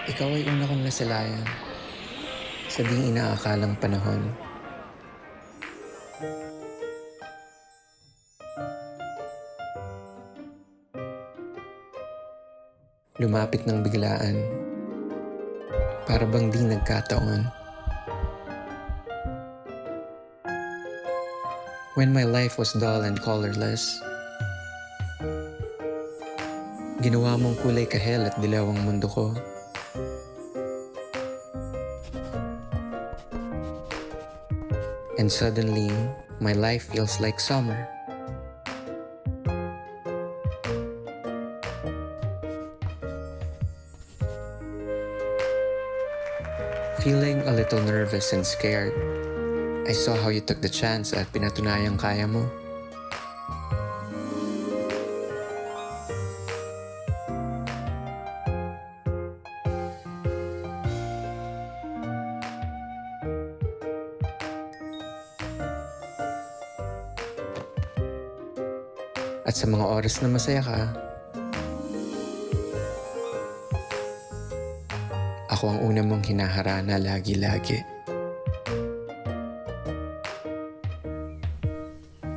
Ikaw ay una kong nasalayan sa di inaakalang panahon. Lumapit ng biglaan, para bang di nagkataon. When my life was dull and colorless, ginawa mong kulay kahel at dilaw ang mundo ko. And suddenly, my life feels like summer. Feeling a little nervous and scared, I saw how you took the chance at pinatunayang kaya mo. At sa mga oras na masaya ka, ako ang una mong hinaharana lagi-lagi.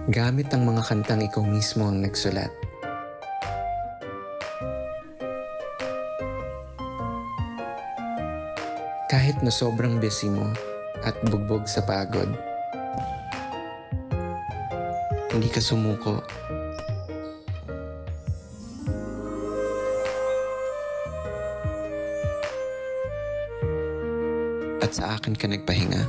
Gamit ang mga kantang ikaw mismo ang nagsulat. Kahit na sobrang busy mo at bugbog sa pagod, hindi ka sumuko. At sa akin ka nagpahinga.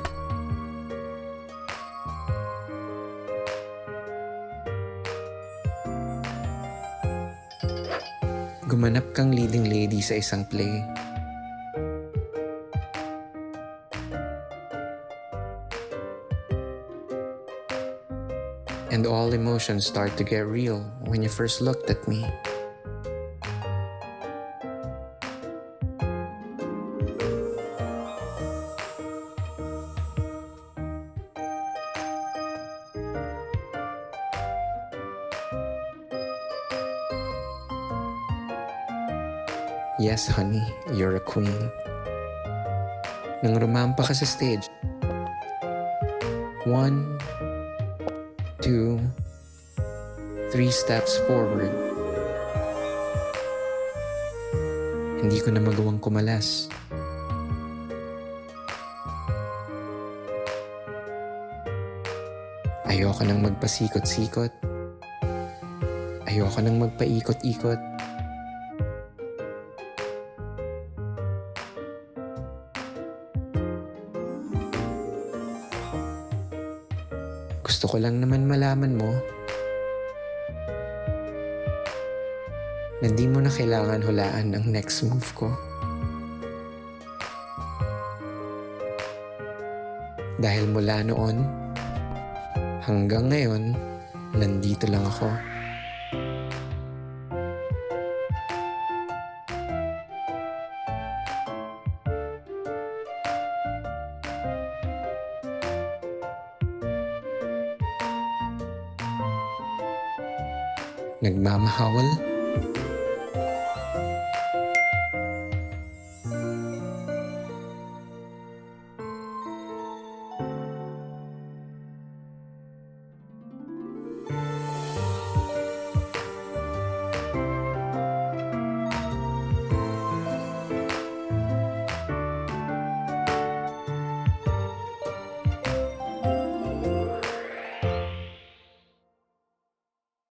Gumanap kang leading lady sa isang play. And all emotions start to get real when you first looked at me. Yes, honey, you're a queen. Nang rumampa ka sa stage, 1, 2, 3 steps forward. Hindi ko na magawang kumalas. Ayoko nang magpasikot-sikot. Ayoko nang magpaikot-ikot. Gusto ko lang naman malaman mo na di mo na kailangan hulaan ang next move ko. Dahil mula noon hanggang ngayon, nandito lang ako. Nagmamahal